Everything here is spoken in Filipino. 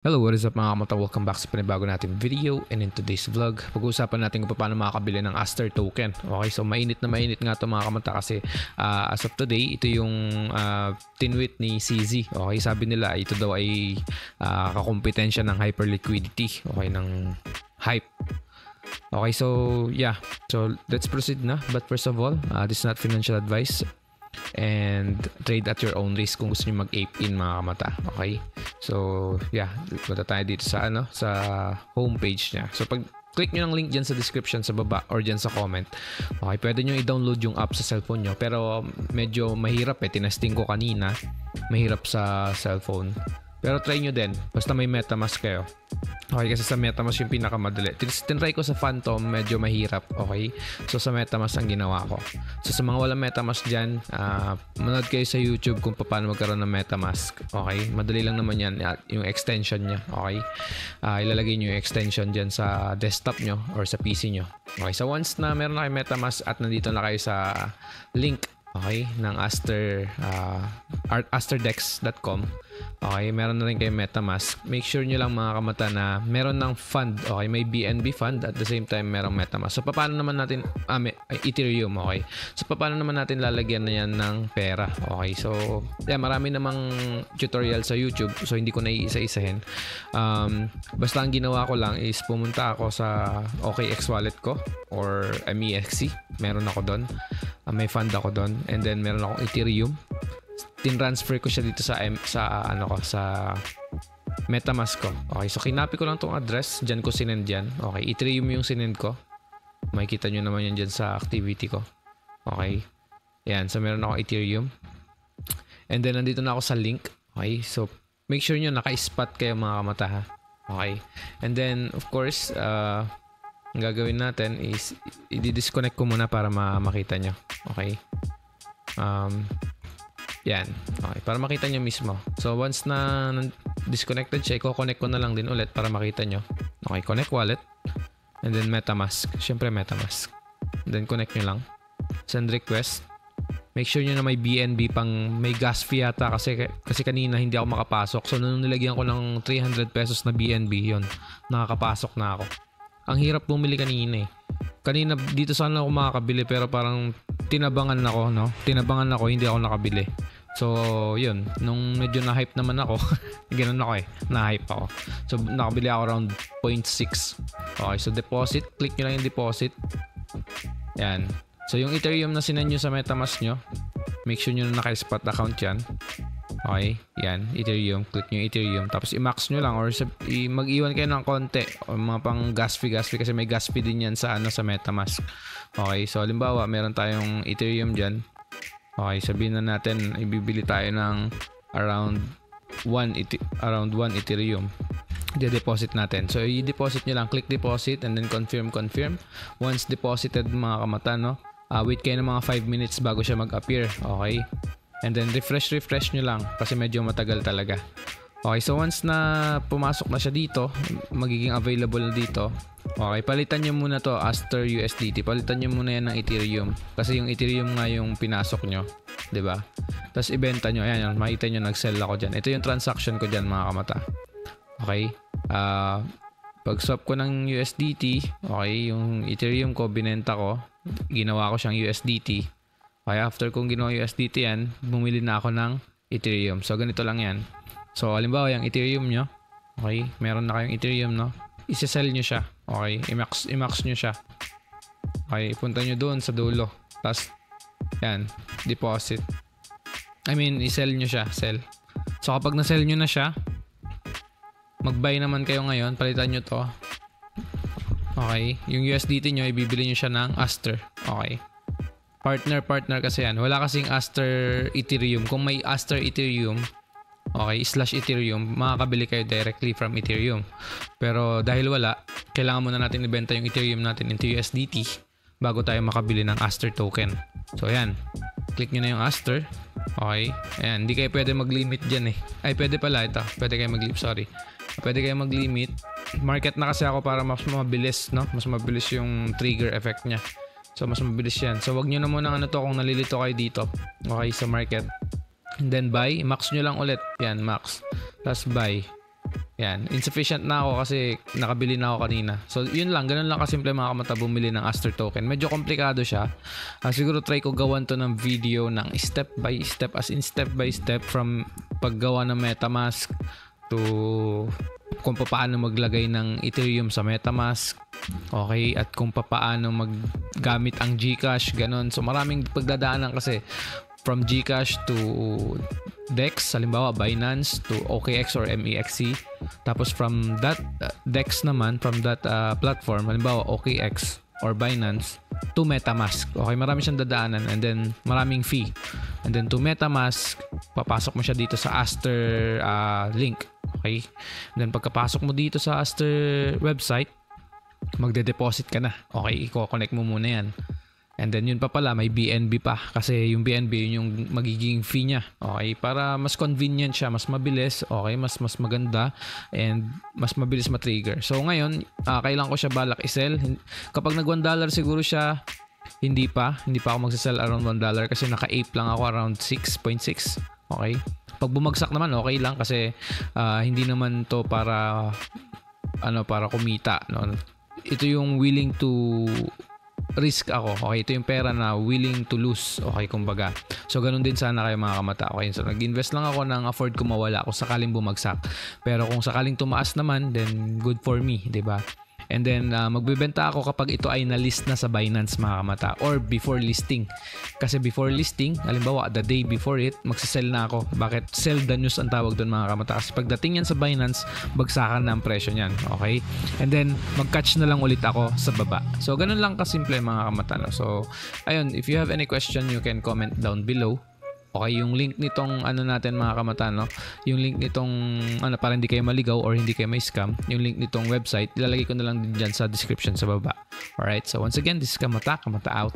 Hello, what is up mga kamata? Welcome back sa panibago natin video, and in today's vlog, pag-uusapan natin kung paano makakabili ng Aster token. Okay, so mainit na mainit nga ito mga kamata kasi as of today, ito yung tinweet ni CZ. Okay, sabi nila ito daw ay kakompetensya ng hyperliquidity, okay, ng hype. Okay, so yeah, so let's proceed na. But first of all, this is not financial advice and trade at your own risk kung gusto niyo mag-ape in mga kamata. Okay, so yeah, punta tayo dito sa sa homepage niya. So pag click nyo ng link dyan sa description sa baba or dyan sa comment, okay, pwede nyo i-download yung app sa cellphone nyo, pero medyo mahirap tinesting ko kanina, mahirap sa cellphone, pero try nyo din basta may MetaMask kayo. Okay, kasi sa MetaMask yung pinakamadali. Tinry ko sa Phantom, medyo mahirap. Okay, so sa MetaMask ang ginawa ko. So sa mga walang MetaMask dyan, manood kayo sa YouTube kung paano magkaroon ng MetaMask. Okay, madali lang naman yan, yung extension nya. Okay, ilalagay nyo yung extension dyan sa desktop nyo or sa PC nyo. Okay, so once na meron na kayo MetaMask at nandito na kayo sa link, okay, ng asterdex.com. Okay, meron na rin kayo MetaMask. Make sure nyo lang mga kamata na meron ng fund. Okay, may BNB fund at the same time merong MetaMask. So paano naman natin Ethereum, okay? So paano naman natin lalagyan na yan ng pera? Okay, so yeah, marami namang tutorial sa YouTube. So hindi ko na iisa-isahin. Basta ang ginawa ko lang is pumunta ako sa OKX wallet ko or MEXC. Meron ako doon. May fund ako doon, and then meron akong Ethereum. Tin-transfer ko siya dito sa MetaMask ko. Okay, so kinopy ko lang tong address, diyan ko sinend yan. Okay, Ethereum yung sinend ko. Makikita nyo naman yan dyan sa activity ko. Okay, yan, so meron akong Ethereum, and then nandito na ako sa link. Okay, so make sure nyo naka-spot kayo mga kamata ha. Okay, and then of course ang gagawin natin is i-disconnect ko muna para makita nyo. Okay, yan. Okay, para makita nyo mismo. So once na disconnected siya, i-connect ko na lang din ulit para makita nyo. Okay, connect wallet, and then MetaMask. Syempre MetaMask, and then connect nyo lang, send request. Make sure nyo na may BNB pang, may gas fee yata kasi kanina hindi ako makapasok. So nung nilagyan ko ng 300 pesos na BNB, yon, nakakapasok na ako. Ang hirap bumili kanina Kanina dito sana ako makakabili, pero parang tinabangan ako, no? Tinabangan ako, hindi ako nakabili. So, yun. Nung medyo na-hype naman ako, ganoon ako na-hype ako. So, nakabili ako around 0.6. Okay, so deposit. Click nyo lang yung deposit. Yan. So, yung Ethereum na sinend nyo sa MetaMask nyo, make sure nyo na naka-spot account yan. Okay, yan, Ethereum. Click nyo Ethereum. Tapos i-max nyo lang or mag-iwan kayo ng konti o mga pang gas fee kasi may gas fee din yan sa sa MetaMask. Okay, so halimbawa meron tayong Ethereum dyan. Okay, sabihin na natin ibibili tayo ng around 1 Ethereum. I-deposit natin. So i-deposit nyo lang. Click deposit and then confirm. Once deposited mga kamata, no? Wait kayo ng mga 5 minutes bago siya mag-appear. Okay, and then refresh nyo lang kasi medyo matagal talaga. Okay, so once na pumasok na siya dito, magiging available na dito. Okay, palitan nyo muna to Aster USDT. Palitan nyo muna yan ng Ethereum kasi yung Ethereum nga yung pinasok nyo, 'di ba? Tapos ibenta nyo. Ayan, makita nyo nag-sell ako dyan. Ito yung transaction ko dyan mga kamata. Okay, pag swap ko ng USDT, okay, yung Ethereum ko binenta ko, ginawa ko siyang USDT. Okay, after kong ginawa USDT yan, bumili na ako ng Ethereum. So, ganito lang yan. So, halimbawa, yung Ethereum nyo, okay, meron na kayong Ethereum, no? Isa-sell nyo siya. Okay, i-max nyo siya. Okay, punta nyo doon sa dulo. Tapos, yan, deposit. I-sell nyo siya, sell. So, kapag na-sell nyo na siya, mag-buy naman kayo ngayon, palitan nyo to. Okay, yung USDT nyo, ibibili nyo siya ng Aster. Okay. Partner kasi yan. Wala kasing Aster Ethereum. Kung may Aster Ethereum, okay, / Ethereum, makakabili kayo directly from Ethereum. Pero dahil wala, kailangan muna natin ibenta yung Ethereum natin into USDT bago tayo makabili ng Aster token. So ayan, click nyo na yung Aster. Okay, ayan, hindi kayo pwede mag-limit dyan Ay, pwede pala ito. Pwede kayo mag-limit, sorry. Pwede kayo mag-limit. Market na kasi ako para mas mabilis, no? Mas mabilis yung trigger effect niya. So, mas mabilis yan. So, wag nyo na muna kung nalilito kayo dito. Okay, sa market. And then, buy. Max nyo lang ulit. Yan, max. Tapos, buy. Yan, insufficient na ako kasi nakabili na ako kanina. So, yun lang, ganun lang kasimple mga kamata bumili ng Aster token. Medyo komplikado siya. Siguro try ko gawan to ng video ng step by step, as in step by step from paggawa ng MetaMask to kung paano maglagay ng Ethereum sa MetaMask. Okay, at kung paano maggamit ang GCash, ganun. So, maraming pagdadaanan kasi from GCash to DEX, halimbawa Binance to OKX or MEXC. Tapos from that DEX naman, from that platform, halimbawa OKX or Binance to MetaMask. Okay, marami siyang dadaanan and then maraming fee. And then to MetaMask, papasok mo siya dito sa Aster link. Okay? And then pagkapasok mo dito sa Aster website, magde-deposit ka na. Okay, i-connect mo muna yan. And then yun pa pala, may BNB pa. Kasi yung BNB, yun yung magiging fee niya. Okay, para mas convenient siya, mas mabilis, okay, mas maganda, and mas mabilis matrigger. So ngayon, kailangan ko siya balak i-sell. Kapag nag $1 siguro siya, hindi pa ako magsasell around $1 kasi naka-ape lang ako around 6.6. Okay? Pag bumagsak naman, okay lang kasi hindi naman to para kumita, no? Ito yung willing to risk ako. Okay, ito yung pera na willing to lose. Okay, kumbaga. So, ganun din sana kayo mga kamata. Okay, so nag-invest lang ako nang afford ko mawala kung sakaling bumagsak. Pero kung sakaling tumaas naman, then good for me, 'di ba? And then, magbebenta ako kapag ito ay na-list na sa Binance mga kamata or before listing. Kasi before listing, halimbawa, the day before it, magsasell na ako. Bakit? Sell the news ang tawag doon mga kamata. Kasi pagdating yan sa Binance, bagsakan na ang presyo niyan. Okay? And then, mag-catch na lang ulit ako sa baba. So, ganun lang kasimple mga kamata. No? So, ayun, if you have any question, you can comment down below. Okay, yung link nitong natin mga kamata, no? Yung link nitong para hindi kayo maligaw or hindi kayo may scam, yung link nitong website, ilalagay ko na lang din dyan sa description sa baba. Alright, so once again, this is Kamata out.